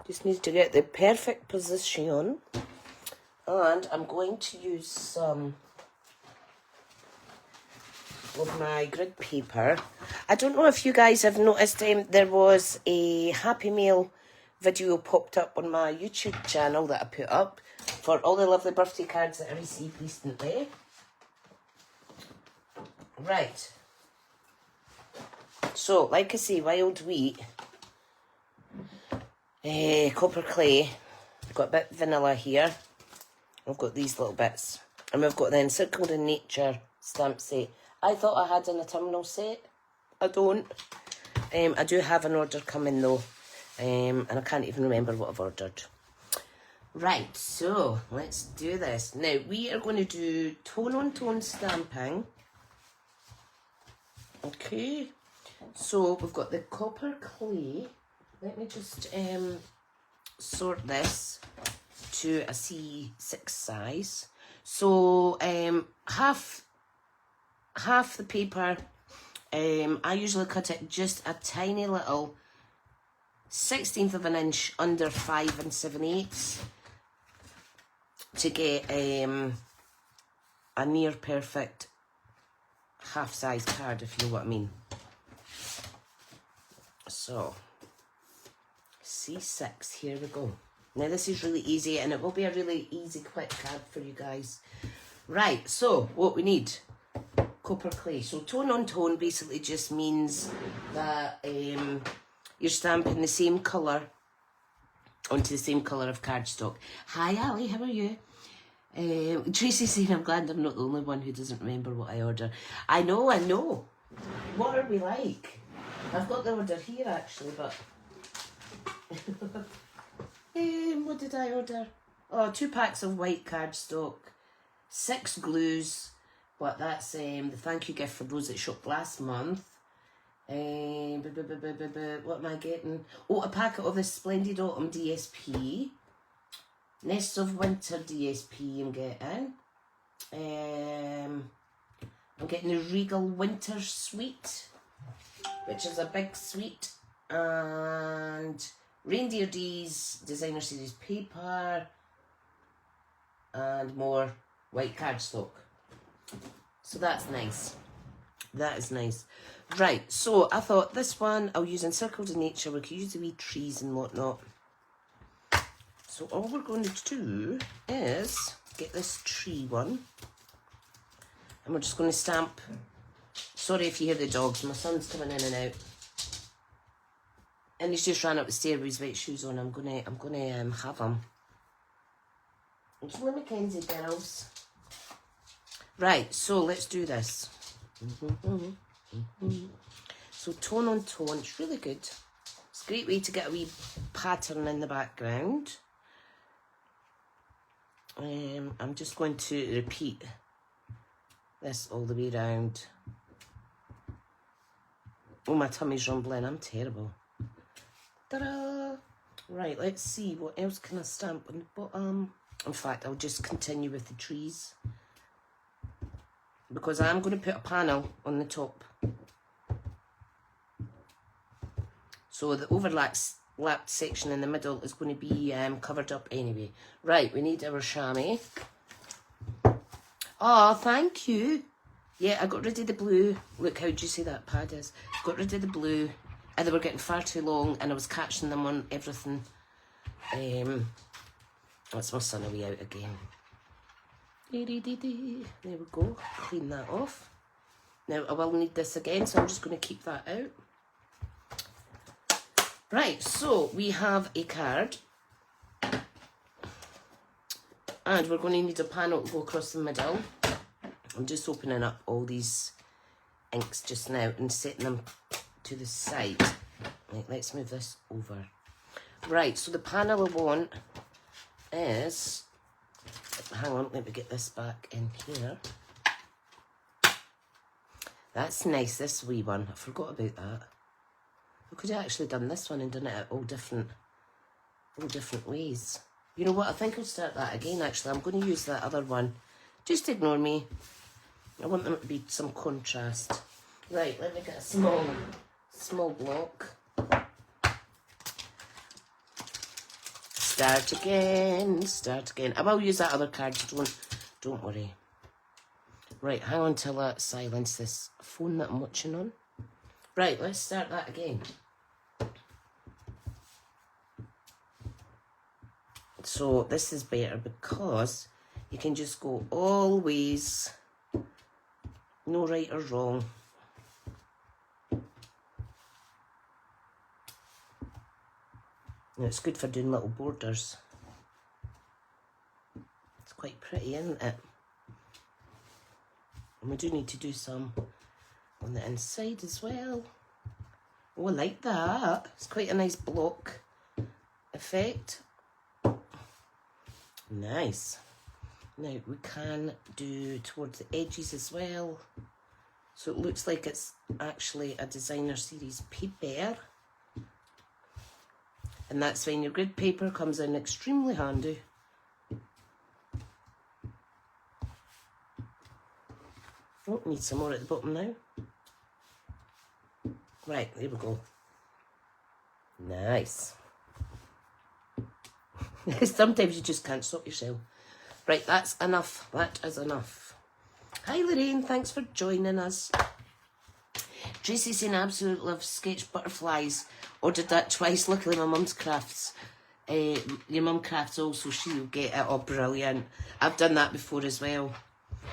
Just need to get the perfect position. And I'm going to use some of my grid paper. I don't know if you guys have noticed, there was a Happy Meal video popped up on my YouTube channel that I put up for all the lovely birthday cards that I received recently. Right. So, like I say, wild wheat, copper clay, I've got a bit of vanilla here. I've got these little bits. And we've got the Encircled in Nature stamp set. I thought I had an autumnal set. I don't. I do have an order coming though. And I can't even remember what I've ordered. Right, so let's do this. Now, we are going to do tone-on-tone stamping. Okay. So, we've got the copper clay. Let me just sort this to a C6 size. So half the paper, I usually cut it just a tiny little 1/16 of an inch under 5 7/8 to get a near perfect half size card, if you know what I mean. So C6, here we go. Now this is really easy, and it will be a really easy, quick card for you guys. Right, so what we need, copper clay. So tone on tone basically just means that you're stamping the same colour onto the same colour of cardstock. Hi Ali, how are you? Tracy saying, I'm glad I'm not the only one who doesn't remember what I ordered. I know. What are we like? I've got the order here actually, but... what did I order? Oh, 2 packs of white cardstock, 6 glues, but that's the thank you gift for those that shopped last month. What am I getting? Oh, a packet of the Splendid Autumn DSP. Nests of Winter DSP I'm getting. I'm getting the Regal Winter Suite, which is a big suite, and Reindeer D's Designer Series paper, and more white cardstock. So that's nice. That is nice. Right, so I thought this one, I'll use Encircled in Nature. We could use the wee trees and whatnot. So all we're going to do is get this tree one. And we're just going to stamp. Sorry if you hear the dogs. My son's coming in and out. And he's just ran up the stairs with his white shoes on. I'm gonna have him. It's Lily Mackenzie, girls. Right, so let's do this. So tone on tone, it's really good. It's a great way to get a wee pattern in the background. I'm just going to repeat this all the way around. Oh, my tummy's rumbling. I'm terrible. Ta-da! Right, let's see. What else can I stamp on the bottom? In fact, I'll just continue with the trees, because I'm going to put a panel on the top. So the overlapped section in the middle is going to be covered up anyway. Right, we need our chamois. Oh, thank you. Yeah, I got rid of the blue. Look how juicy that pad is. Got rid of the blue, and they were getting far too long, and I was catching them on everything. That's my son away out again. There we go. Clean that off. Now I will need this again, so I'm just going to keep that out. Right, so we have a card, and we're going to need a panel to go across the middle. I'm just opening up all these inks just now and setting them to the side. Right, let's move this over. Right, so the panel I want is, hang on, let me get this back in here. That's nice, this wee one. I forgot about that. I could have actually done this one and done it all different ways. You know what, I think I'll start that again actually. I'm going to use that other one. Just ignore me. I want them to be some contrast. Right, let me get a small block. start again, start again. I will use that other card, don't worry. Right, hang on till I silence this phone that I'm watching on. Right, let's start that again. So this is better because you can just go all ways, no right or wrong. And it's good for doing little borders. It's quite pretty, isn't it? And we do need to do some on the inside as well. Oh, I like that. It's quite a nice block effect. Nice. Now we can do towards the edges as well. So it looks like it's actually a designer series paper. And that's when your grid paper comes in extremely handy. Oh, need some more at the bottom now. Right, there we go. Nice. Sometimes you just can't stop yourself. Right, that's enough. That is enough. Hi Lorraine, thanks for joining us. Tracy's saying absolutely love sketch butterflies. Ordered that twice. Luckily my mum's crafts. Your mum crafts also, she'll get it. Oh, brilliant. I've done that before as well.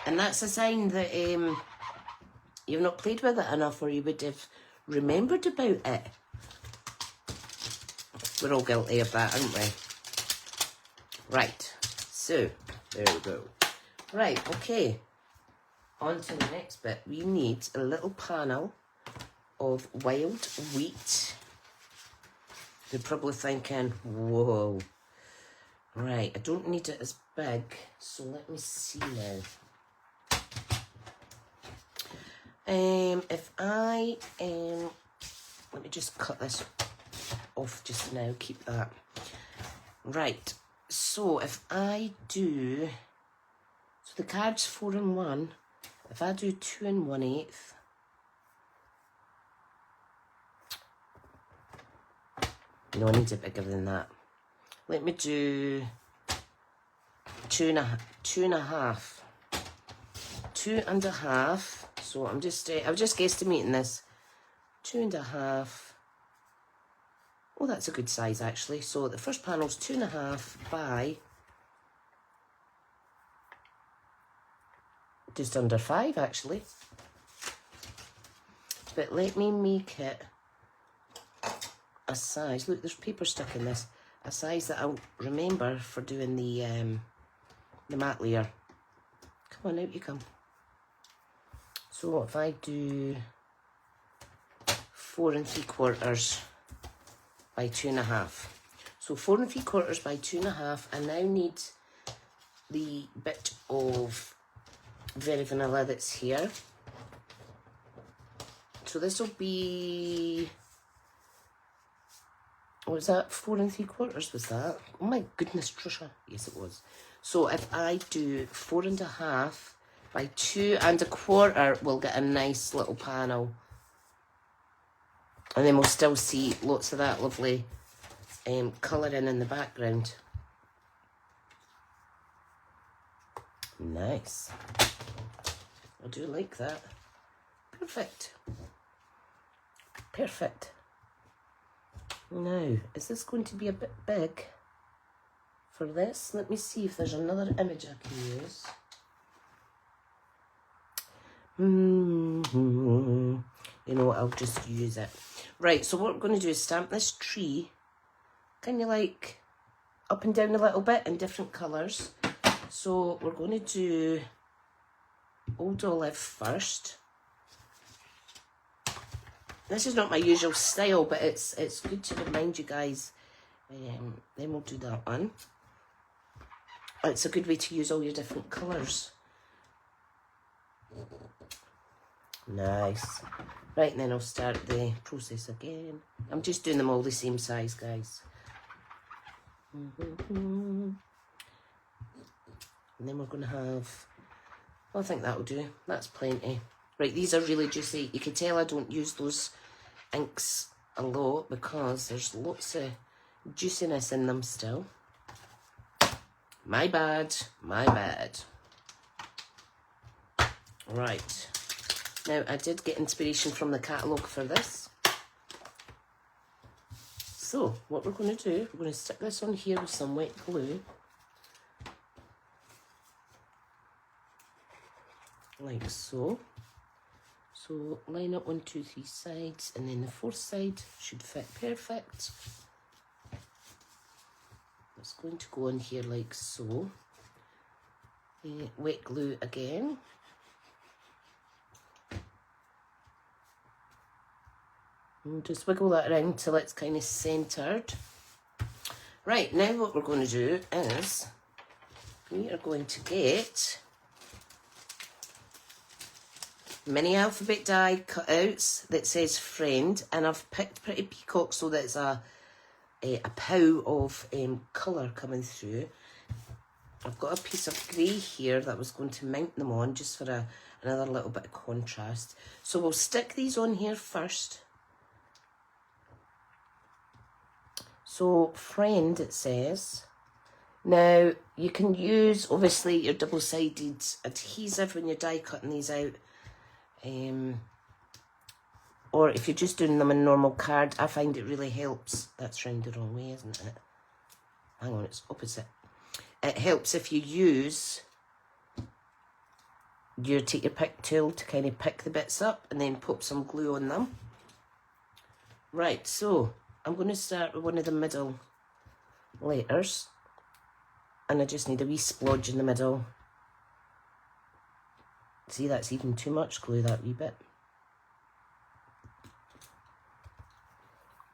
And that's a sign that you've not played with it enough, or you would have remembered about it. We're all guilty of that, aren't we? Right, so there we go. Right, okay. On to the next bit. We need a little panel of wild wheat. You're probably thinking, whoa. Right, I don't need it as big, so let me see now. If I, let me just cut this off just now, keep that. Right, so if I do, so the card's 4 and 1, if I do 2 and 1/8, no, I need it bigger than that. Let me do 2 and a half. 2 and a half. So I'm just guesstimating this. 2 and a half. Oh, that's a good size actually. So the first panel's 2 and a half by just under 5 actually. But let me make it a size. Look, there's paper stuck in this. A size that I'll remember for doing the matte layer. Come on, out you come. So if I do 4 3/4 by 2 and a half. So 4 3/4 by 2 and a half. I now need the bit of Very Vanilla that's here. So this will be, what was that? 4 3/4 was that? Oh my goodness, Tricia. Yes, it was. So if I do 4 and a half by 2 1/4, we'll get a nice little panel. And then we'll still see lots of that lovely colouring in the background. Nice. I do like that. Perfect. Perfect. Now, is this going to be a bit big for this? Let me see if there's another image I can use. You know what, I'll just use it. Right, so what we're going to do is stamp this tree kind of like up and down a little bit in different colours. So we're going to do Old Olive first. This is not my usual style, but it's good to remind you guys. Then we'll do that one. It's a good way to use all your different colours. Nice. Right, and then I'll start the process again. I'm just doing them all the same size, guys. And then we're going to have, well, I think that'll do. That's plenty. Right, these are really juicy. You can tell I don't use those inks a lot because there's lots of juiciness in them still. My bad, my bad. Right. Now, I did get inspiration from the catalogue for this. So, what we're going to do, we're going to stick this on here with some wet glue. Like so. So, line up 1, 2, 3 sides, and then the fourth side should fit perfect. It's going to go on here like so. Wet glue again. And just wiggle that around till it's kind of centred. Right, now what we're going to do is we are going to get mini alphabet die cutouts that says friend, and I've picked Pretty Peacock so that it's a pow of colour coming through. I've got a piece of grey here that I was going to mount them on just for another little bit of contrast. So we'll stick these on here first. So friend it says. Now you can use obviously your double-sided adhesive when you're die cutting these out. Or if you're just doing them in normal card, I find it really helps. That's round the wrong way, isn't it? Hang on, it's opposite. It helps if you use take your pick tool to kind of pick the bits up and then pop some glue on them. Right, so I'm going to start with one of the middle letters, and I just need a wee splodge in the middle. See, that's even too much glue, that wee bit.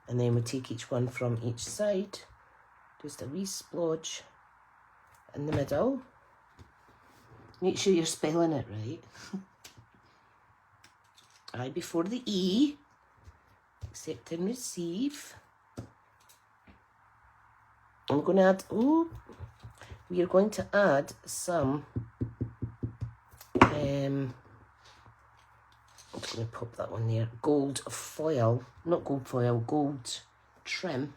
And then we take each one from each side, just a wee splodge in the middle. Make sure you're spelling it right. I before the E. Accept and receive. I'm going to add, we are going to add some, I'm just going to pop that one there, gold foil, not gold foil, gold trim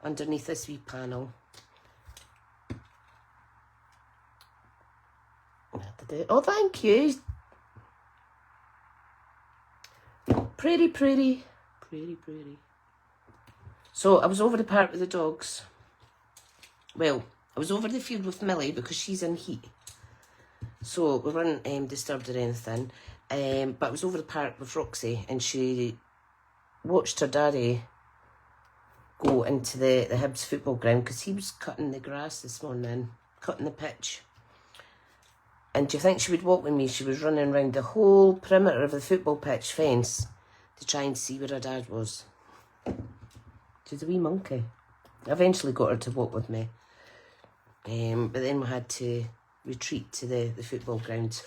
underneath this wee panel. Oh, thank you. Pretty, pretty. Pretty, pretty. So I was over the park with the dogs. Well, I was over the field with Millie because she's in heat. So we weren't disturbed or anything. But I was over the park with Roxy and she watched her daddy go into the Hibs football ground because he was cutting the grass this morning, cutting the pitch. And do you think she would walk with me? She was running around the whole perimeter of the football pitch fence to try and see where her dad was. She's a wee monkey. I eventually got her to walk with me. But then we had to retreat to the football ground.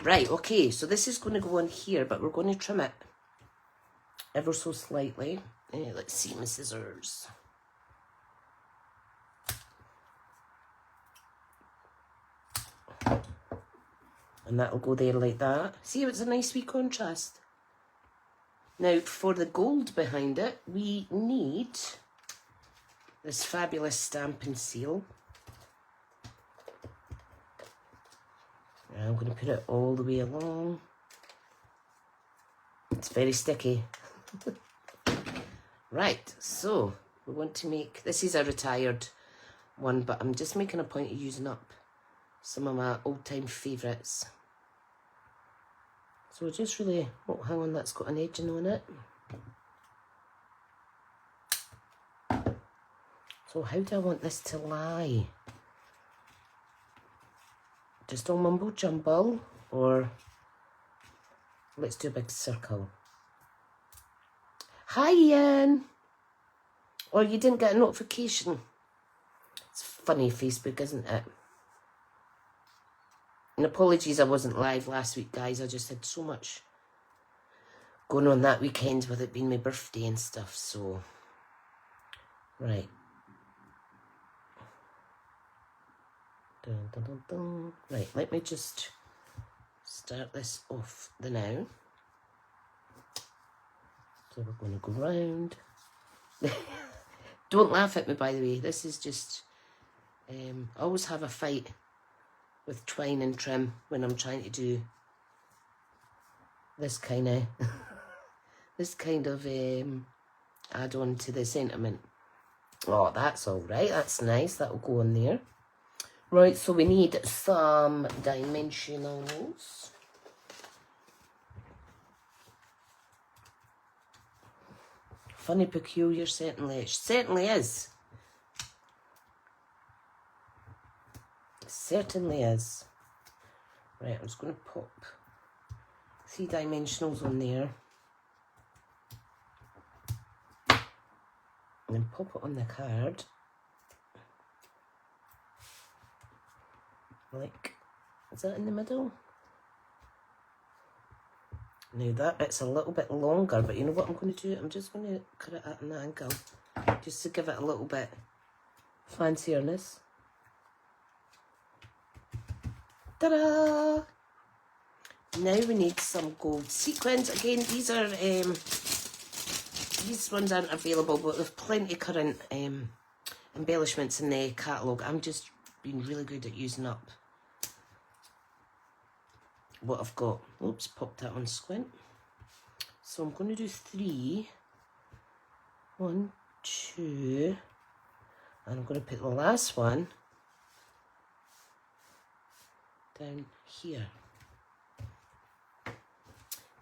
Right, okay, so this is going to go on here, but we're going to trim it ever so slightly. Let's see my scissors. And that'll go there like that. See, it's a nice wee contrast. Now, for the gold behind it, we need this fabulous stamp and seal. I'm going to put it all the way along. It's very sticky. Right, so we want to make, this is a retired one, but I'm just making a point of using up some of my old-time favourites. So just really, oh, hang on, that's got an edging on it. So how do I want this to lie? Just all mumble jumble, or let's do a big circle. Hi Ian! Or you didn't get a notification. It's funny, Facebook, isn't it? And apologies I wasn't live last week, guys. I just had so much going on that weekend with it being my birthday and stuff, so... Right. Dun, dun, dun, dun. Right, let me just start this off the now. So we're going to go round. Don't laugh at me, by the way. This is just I always have a fight with twine and trim when I'm trying to do this kind of add on to the sentiment. Oh, that's all right. That's nice. That'll go on there. Right, so we need some dimensionals. Funny, peculiar, certainly. It certainly is. It certainly is. Right, I'm just going to pop 3 dimensionals on there. And then pop it on the card. Like, is that in the middle? Now that bit's a little bit longer, but you know what I'm going to do? I'm just going to cut it at an angle, just to give it a little bit fancierness. Ta-da! Now we need some gold sequins. Again, these ones aren't available, but there's plenty of current embellishments in the catalogue. I'm just being really good at using up what I've got. Oops, popped that on squint. So I'm going to do 3. 1, 2, and I'm going to put the last one down here.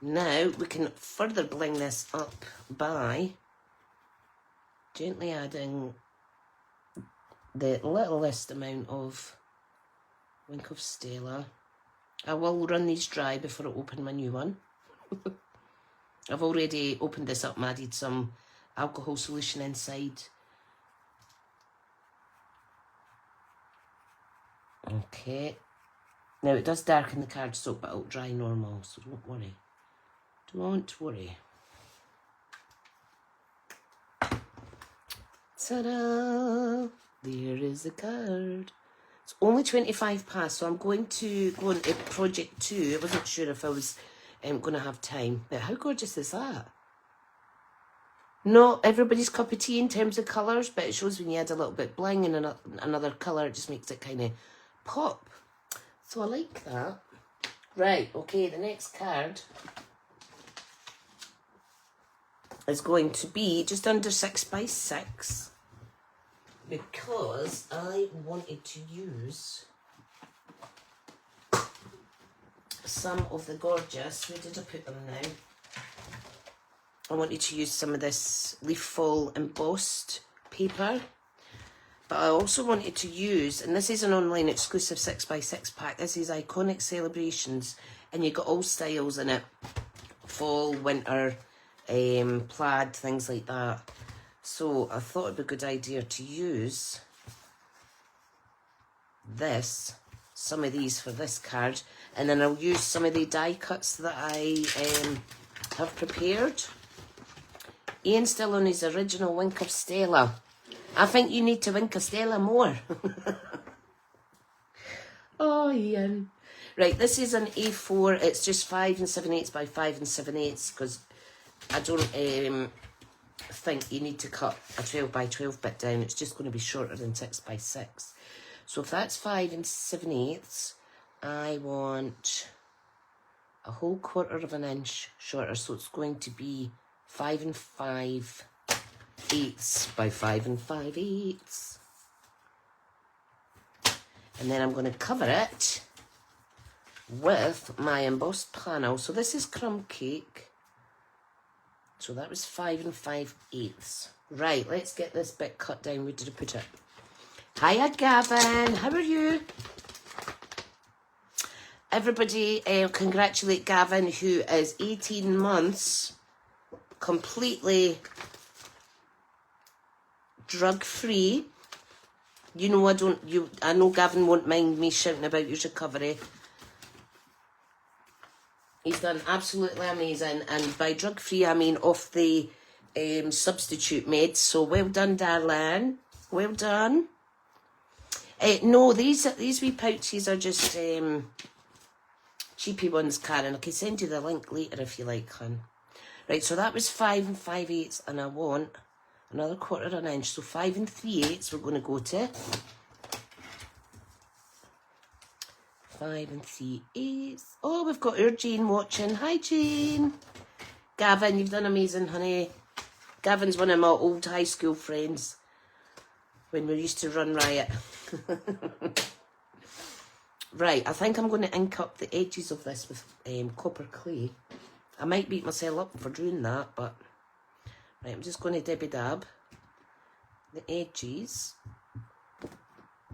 Now we can further bling this up by gently adding the littlest amount of Wink of Stella. I will run these dry before I open my new one. I've already opened this up and added some alcohol solution inside. Okay. Now it does darken the cardstock, but it'll dry normal, so don't worry. Don't worry. Ta-da! There is the card. It's only 25 past, so I'm going to go on to project 2. I wasn't sure if I was going to have time, but how gorgeous is that? Not everybody's cup of tea in terms of colours, but it shows when you add a little bit bling and another colour, it just makes it kind of pop. So I like that. Right, okay, the next card is going to be just under 6 by 6 because I wanted to use some of the gorgeous, where did I put them now? I wanted to use some of this leaf fall embossed paper, but I also wanted to use, and this is an online exclusive 6 by 6 pack, this is Iconic Celebrations, and you've got all styles in it, fall, winter, plaid, things like that. So I thought it'd be a good idea to use some of these for this card, and then I'll use some of the die cuts that I have prepared. Ian's still on his original Wink of Stella. I think you need to Wink of Stella more. Oh, Ian. Right, this is an A4. It's just 5 7/8 by 5 7/8 because I don't think you need to cut a 12 by 12 bit down. It's just going to be shorter than 6 by 6. So if that's 5 7/8, I want a whole 1/4 inch shorter. So it's going to be 5 5/8 by 5 5/8. And then I'm going to cover it with my embossed panel. So this is crumb cake. So that was 5 5/8. Right, let's get this bit cut down. Where did I put it? Hiya, Gavin. How are you? Everybody congratulate Gavin, who is 18 months, completely drug-free. You know, I know Gavin won't mind me shouting about your recovery. He's done absolutely amazing, and by drug-free I mean off the substitute meds. So well done, darling. Well done. No, these wee pouches are just cheapy ones, Karen. I can send you the link later if you like, hun. Right, so that was 5 5/8, and I want another 1/4 inch. So 5 3/8 we're going to go to. 5 and 3/8. Oh, we've got our Jane watching. Hi, Jane. Gavin, you've done amazing, honey. Gavin's one of my old high school friends when we used to run riot. Right, I think I'm going to ink up the edges of this with copper clay. I might beat myself up for doing that, but... Right, I'm just going to dibby-dab the edges.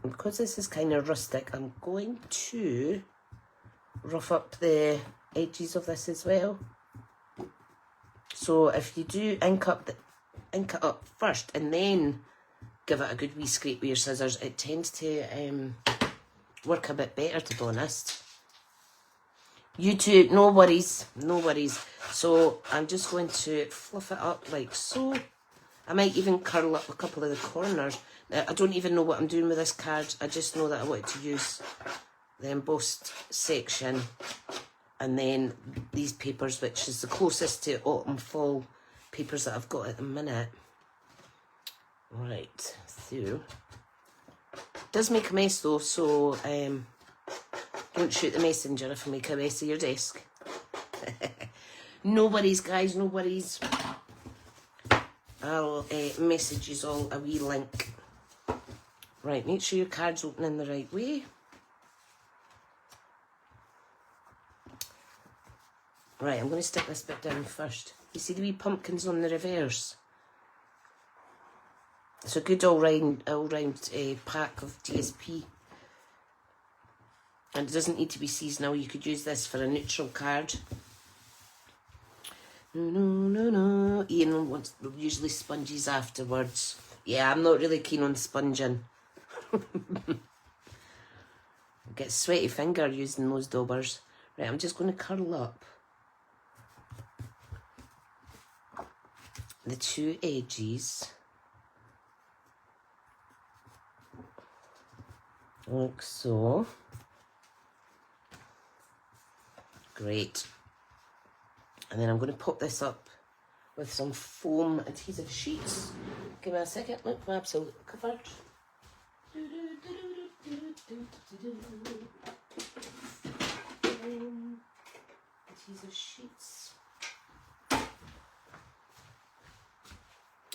And because this is kind of rustic, I'm going to rough up the edges of this as well. So if you do ink it up first and then give it a good wee scrape with your scissors, it tends to work a bit better, to be honest. You too, no worries, no worries. So I'm just going to fluff it up like so. I might even curl up a couple of the corners. Now, I don't even know what I'm doing with this card. I just know that I wanted to use the embossed section and then these papers, which is the closest to autumn fall papers that I've got at the minute. Right, through. Does make a mess though, so don't shoot the messenger if I make a mess of your desk. No worries, guys, no worries. I'll message you all a wee link. Right, make sure your card's opening the right way. Right, I'm going to stick this bit down first. You see the wee pumpkins on the reverse? It's a good all-round pack of DSP. And it doesn't need to be seasonal. You could use this for a neutral card. No. Ian wants usually sponges afterwards. Yeah, I'm not really keen on sponging. Get sweaty finger using those daubers. Right, I'm just going to curl up the two edges. Like so. Great. And then I'm going to pop this up with some foam adhesive sheets. Give me a second. Look, I'm absolutely covered. Adhesive sheets.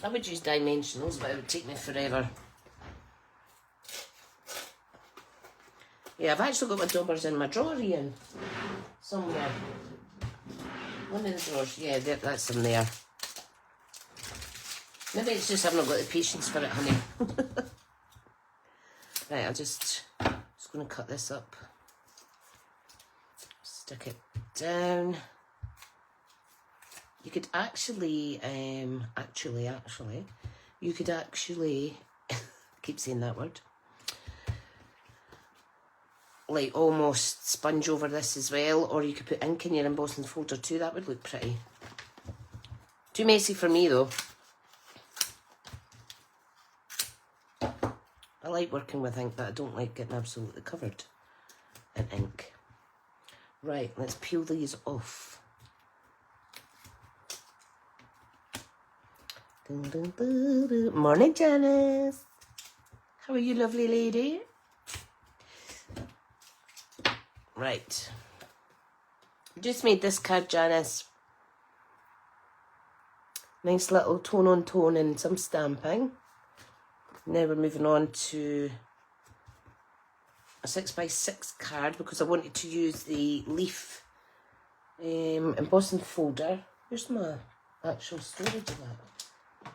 I would use dimensionals, but it would take me forever. Yeah, I've actually got my daubers in my drawer, Ian. Somewhere. One of the drawers. Yeah, that's in there. Maybe it's just I've not got the patience for it, honey. Right, I'm just going to cut this up. Stick it down. You could actually, you could actually, I keep saying that word, like almost sponge over this as well, or you could put ink in your embossing folder too. That would look pretty. Too messy for me though. I like working with ink, but I don't like getting absolutely covered in ink. Right, let's peel these off. Dun, dun, dun, dun. Morning, Janice. How are you, lovely lady? Right. Just made this card, Janice. Nice little tone on tone and some stamping. Now we're moving on to a 6x6 card because I wanted to use the leaf embossing folder. Where's my actual storage of that?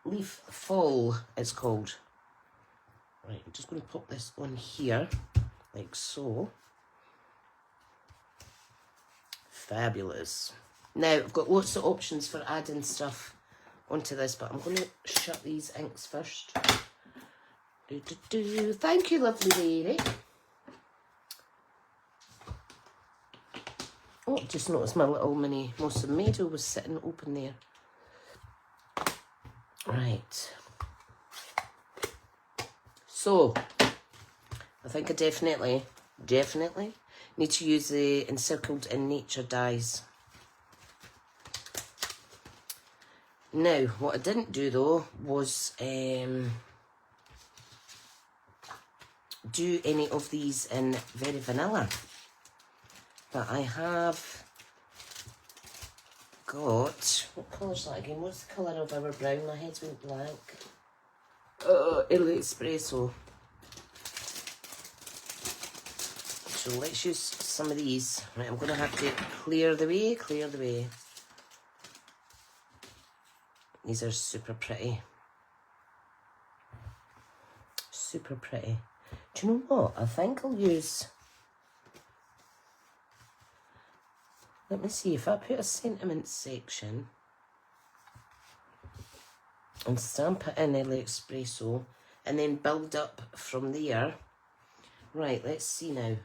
Leaf Fall, it's called. Right, I'm just going to pop this on here, like so. Fabulous. Now, I've got lots of options for adding stuff onto this, but I'm going to shut these inks first. Thank you, lovely lady. Oh, just noticed my little mini Mosamedo was sitting open there. Right. So, I think I definitely need to use the Encircled in Nature dies. Now, what I didn't do though was do do any of these in very vanilla. But I have got, what colour's that again? What's the colour of our brown? My head's went blank. Early espresso. So let's use some of these. Right, I'm going to have to clear the way. These are super pretty. Super pretty. Do you know what? I think I'll use... Let me see, if I put a sentiment section and stamp it in early espresso and then build up from there. Right, let's see now.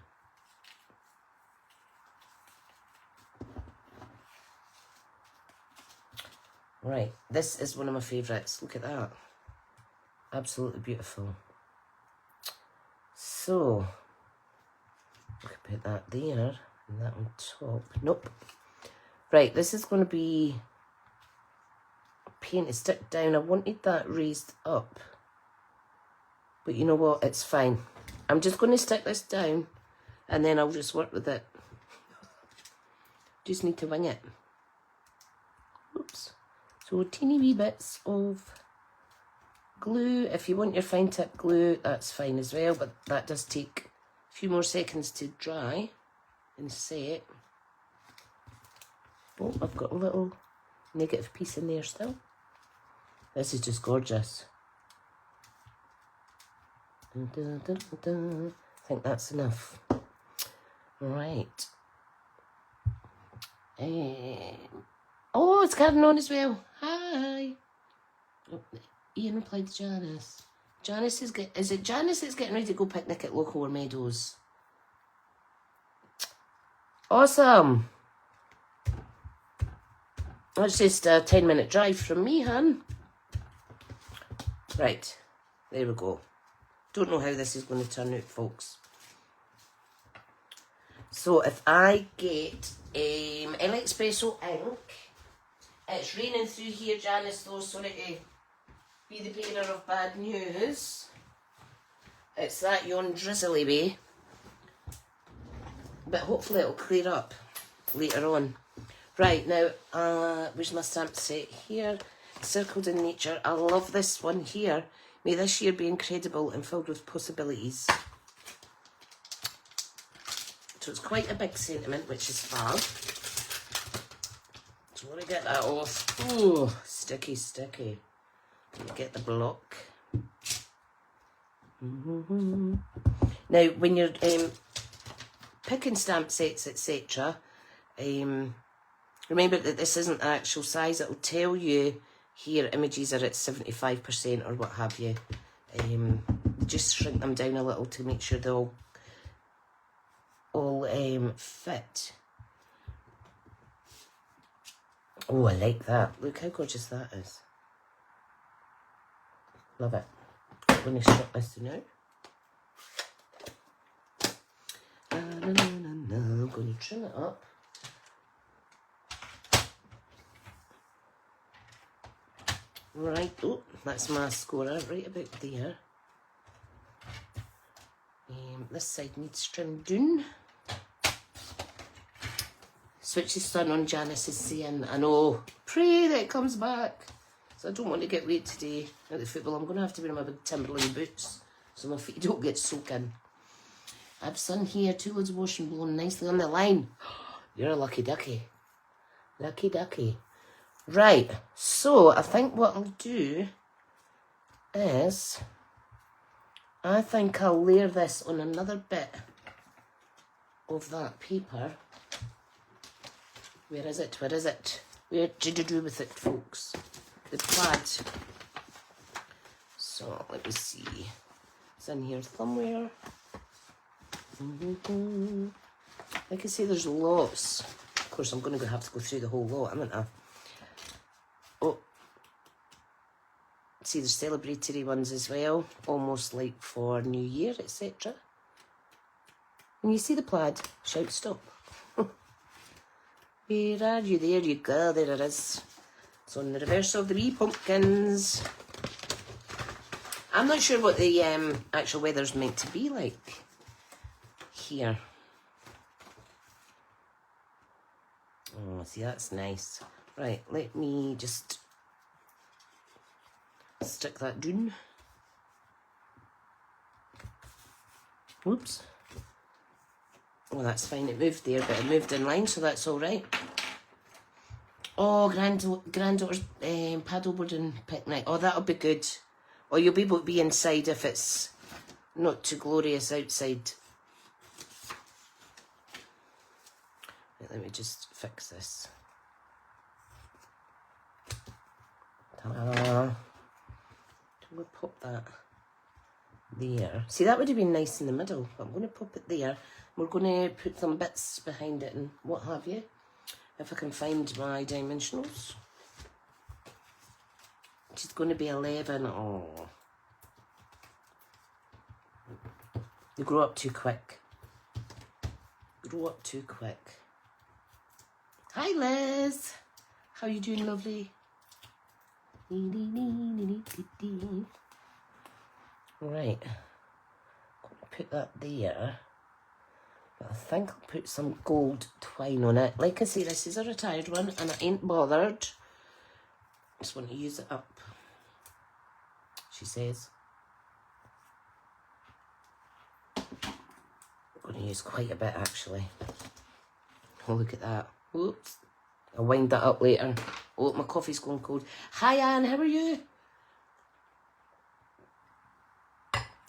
Right, this is one of my favourites. Look at that. Absolutely beautiful. So, I could put that there and that on top. Nope. Right, this is going to be painted stick down. I wanted that raised up. But you know what? It's fine. I'm just going to stick this down and then I'll just work with it. Just need to wing it. Oops. So teeny wee bits of glue. If you want your fine tip glue, that's fine as well, but that does take a few more seconds to dry and set. Oh, I've got a little negative piece in there still. This is just gorgeous. Dun, dun, dun, dun, dun. I think that's enough. Right. Oh, it's Karen on as well. Hi. Oh, Ian replied to Janice. Janice is it Janice that's getting ready to go picnic at Lochore Meadows? Awesome. That's just a 10-minute drive from me, hun. Right. There we go. Don't know how this is going to turn out, folks. So if I get El Espresso ink, it's raining through here, Janice, though, sorry to be the bearer of bad news. It's that yon drizzly way. But hopefully it'll clear up later on. Right, now, where's my stamp set here? Circled in Nature. I love this one here. May this year be incredible and filled with possibilities. So it's quite a big sentiment, which is fab. So I want to get that off. Ooh, sticky, sticky. Let me get the block. Now, when you're picking stamp sets, etc., remember that this isn't the actual size. It'll tell you here images are at 75% or what have you. Just shrink them down a little to make sure they all fit. Oh, I like that. Look how gorgeous that is. Love it. I'm going to strip this now. I'm going to trim it up. Right, oh, that's my scorer right about there. This side needs trimmed down. Switch the sun on, Janice is saying. I know, pray that it comes back. So I don't want to get wet today at the football. I'm going to have to wear my big Timberland boots so my feet don't get soaking. I have sun here, 2 loads of washing blowing nicely on the line. You're a lucky ducky. Lucky ducky. Right, so I think what I'll do is, I think I'll layer this on another bit of that paper. Where is it? Where is it? Where did you do with it, folks? The plaid. So, let me see. It's in here somewhere. Like I say, there's lots. Of course, I'm going to have to go through the whole lot, haven't I? Oh. See, there's celebratory ones as well. Almost like for New Year, etc. When you see the plaid, shout stop. Where are you? There you go. There it is. It's on the reverse of the wee pumpkins. I'm not sure what the actual weather's meant to be like here. Oh, see, that's nice. Right, let me just stick that down. Whoops. Oh, that's fine. It moved there, but it moved in line, so that's all right. Oh, granddaughter's paddleboarding picnic. Oh, that'll be good. Or you'll be able to be inside if it's not too glorious outside. Right, let me just fix this. Ta-da. I'm going to pop that there. See, that would have been nice in the middle. But I'm going to pop it there. We're going to put some bits behind it and what have you. If I can find my dimensionals. She's going to be 11. Oh. You grow up too quick. Grow up too quick. Hi, Liz. How you doing, lovely? Right. Put that there. But I think I'll put some gold twine on it. Like I say, this is a retired one and I ain't bothered. Just want to use it up, she says. I'm going to use quite a bit actually. Oh, look at that. Oops. I'll wind that up later. Oh, my coffee's going cold. Hi, Anne. How are you?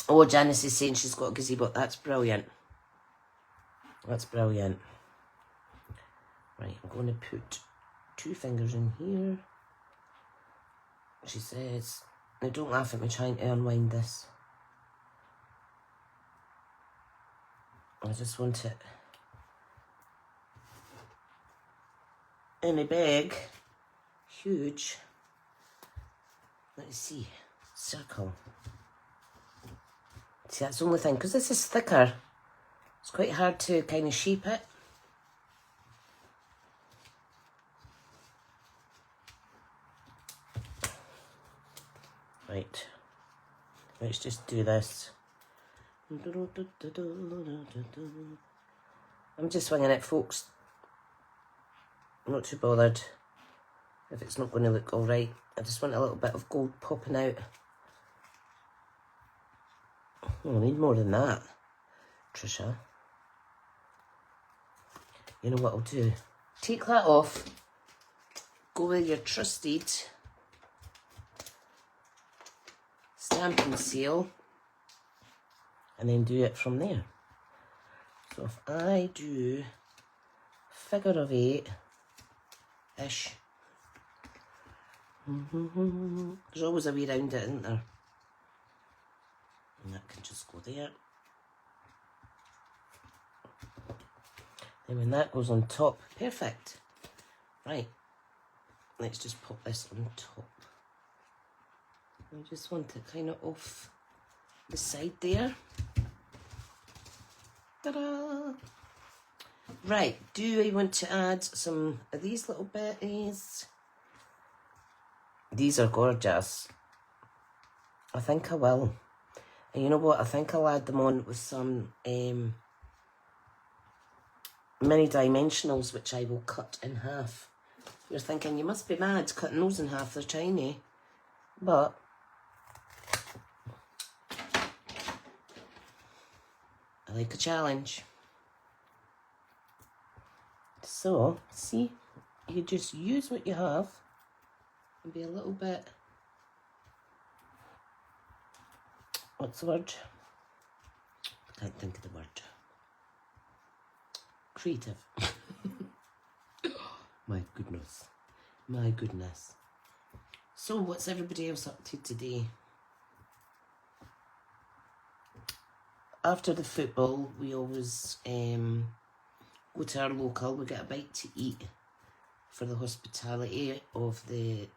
Oh, Janice is saying she's got a gazebo. That's brilliant. That's brilliant. Right, I'm going to put 2 fingers in here. She says, now don't laugh at me trying to unwind this. I just want it in a bag. Huge. Let's see. Circle. See, that's the only thing, because this is thicker. It's quite hard to kind of shape it. Right. Let's just do this. I'm just swinging it, folks. I'm not too bothered if it's not going to look all right. I just want a little bit of gold popping out. Oh, I need more than that, Tricia. You know what I'll do? Take that off. Go with your trusted stamping seal. And then do it from there. So if I do figure of 8-ish. There's always a way around it, isn't there? And that can just go there. Then when that goes on top, perfect. Right, let's just pop this on top. I just want it kind of off the side there. Ta-da! Right, do I want to add some of these little bitties? These are gorgeous. I think I will. And you know what? I think I'll add them on with some mini dimensionals, which I will cut in half. You're thinking, you must be mad cutting those in half. They're tiny. But I like a challenge. So, see, you just use what you have and be a little bit, what's the word? I can't think of the word. Creative. My goodness. My goodness. So, what's everybody else up to today? After the football, we always go to our local. We get a bite to eat for the hospitality of the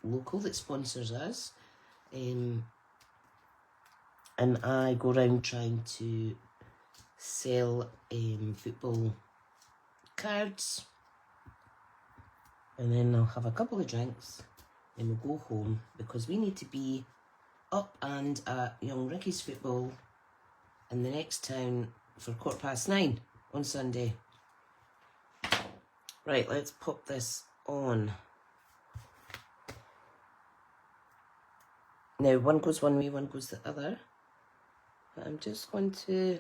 local that sponsors us. And I go around trying to sell football cards. And then I'll have a couple of drinks. Then we'll go home because we need to be up and at young Ricky's football in the next town for 9:15 on Sunday. Right, let's pop this on. Now, one goes one way, one goes the other. But I'm just going to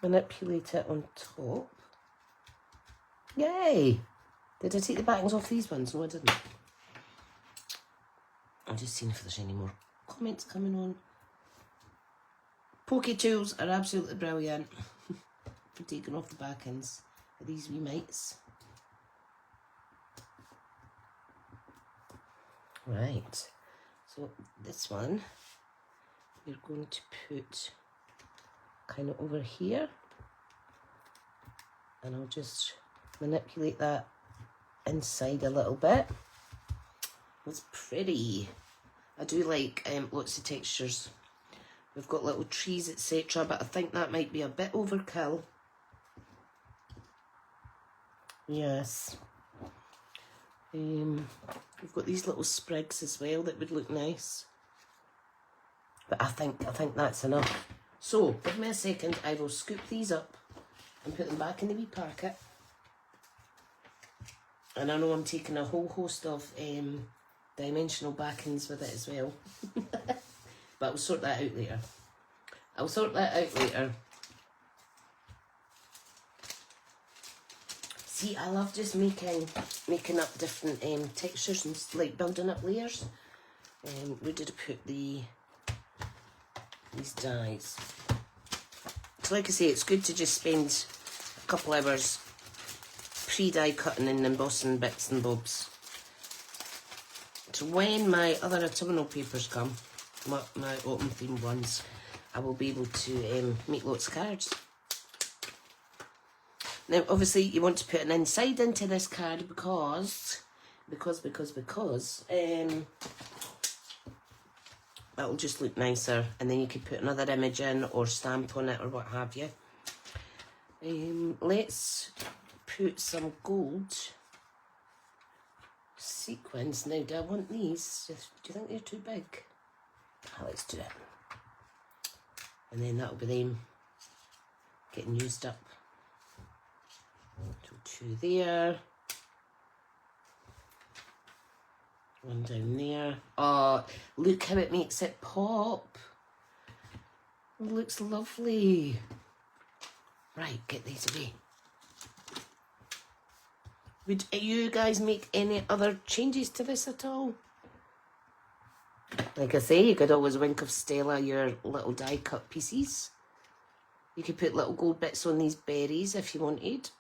manipulate it on top. Yay! Did I take the backings off these ones? No, I didn't. I'm just seeing if there's any more comments coming on. Pokey tools are absolutely brilliant for taking off the backings of these wee mites. Right, so this one you're going to put kind of over here, and I'll just manipulate that inside a little bit. It's pretty. I do like lots of textures. We've got little trees, etc., but I think that might be a bit overkill. Yes. We've got these little sprigs as well that would look nice. But I think that's enough. So, give me a second, I will scoop these up and put them back in the wee packet. And I know I'm taking a whole host of dimensional backings with it as well. But I'll sort that out later. See, I love just making up different textures and like building up layers. Where did I put these dies? So like I say, it's good to just spend a couple hours pre-die cutting and embossing bits and bobs. So when my other autumnal papers come, my autumn themed ones, I will be able to make lots of cards. Now, obviously, you want to put an inside into this card because that'll just look nicer, and then you could put another image in or stamp on it or what have you. Let's put some gold sequins. Now, do I want these? Do you think they're too big? Let's do it. And then that'll be them getting used up. So 2 there. 1 down there. Oh, look how it makes it pop. It looks lovely. Right, get these away. Would you guys make any other changes to this at all? Like I say, you could always wink of Stella your little die cut pieces. You could put little gold bits on these berries if you wanted.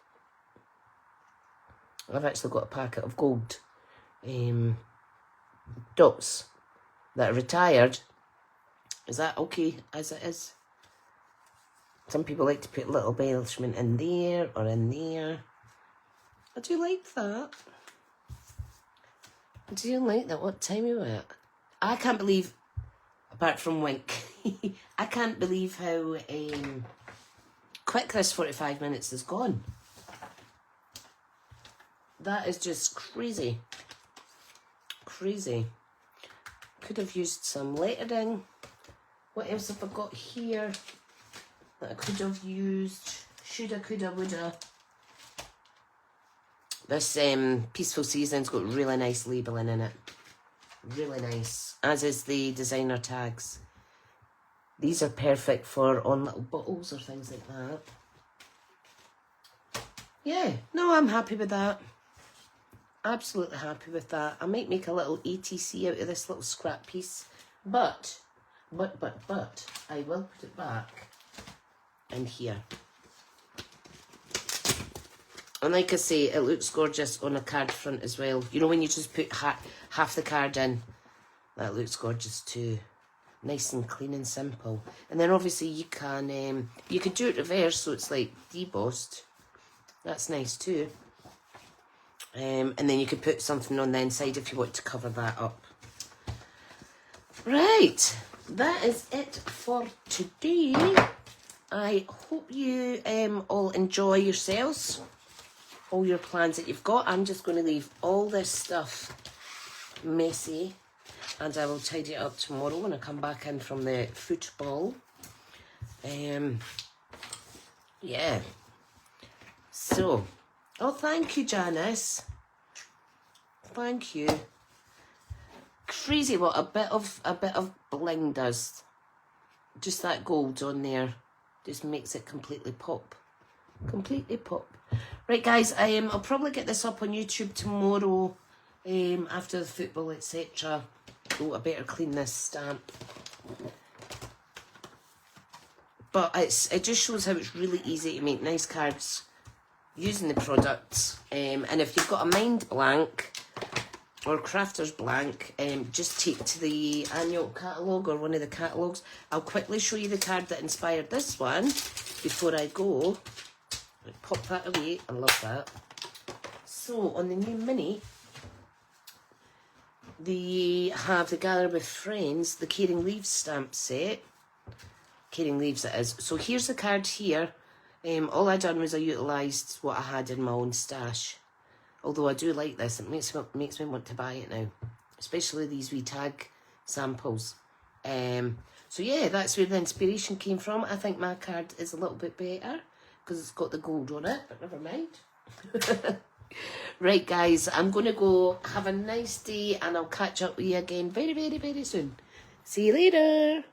I've actually got a packet of gold dots that are retired. Is that okay as it is? Some people like to put a little embellishment in there or in there. I do like that. I do like that. What time are we at? I can't believe, apart from wink, I can't believe how quick this 45 minutes has gone. That is just crazy. Crazy. Could have used some lettering. What else have I got here that I could have used? Shoulda, coulda, woulda. This Peaceful Season's got really nice labelling in it. Really nice. As is the designer tags. These are perfect for on little bottles or things like that. Yeah, no, I'm happy with that. Absolutely happy with that. I might make a little ATC out of this little scrap piece. But, I will put it back in here. And like I say, it looks gorgeous on a card front as well. You know when you just put half the card in? That looks gorgeous too. Nice and clean and simple. And then obviously you can do it reverse so it's like debossed. That's nice too. And then you could put something on the inside if you want to cover that up. Right, that is it for today. I hope you all enjoy yourselves, all your plans that you've got. I'm just going to leave all this stuff messy and I will tidy it up tomorrow when I come back in from the football. Yeah. So, oh, thank you, Janice. Thank you. Crazy what a bit of bling does. Just that gold on there just makes it completely pop. Completely pop. Right, guys, I'll probably get this up on YouTube tomorrow, after the football, etc. Oh, I better clean this stamp. But it just shows how it's really easy to make nice cards using the products. And if you've got a mind blank or crafter's blank, just take to the annual catalogue or one of the catalogues. I'll quickly show you the card that inspired this one before I go. Pop that away. I love that. So on the new mini, they have the Gather with Friends, the Caring Leaves stamp set. Caring Leaves it is. So here's the card here. All I done was I utilised what I had in my own stash. Although I do like this, it makes me want to buy it now. Especially these wee tag samples. So yeah, that's where the inspiration came from. I think my card is a little bit better because it's got the gold on it, but never mind. Right, guys, I'm going to go have a nice day and I'll catch up with you again very, very, very soon. See you later.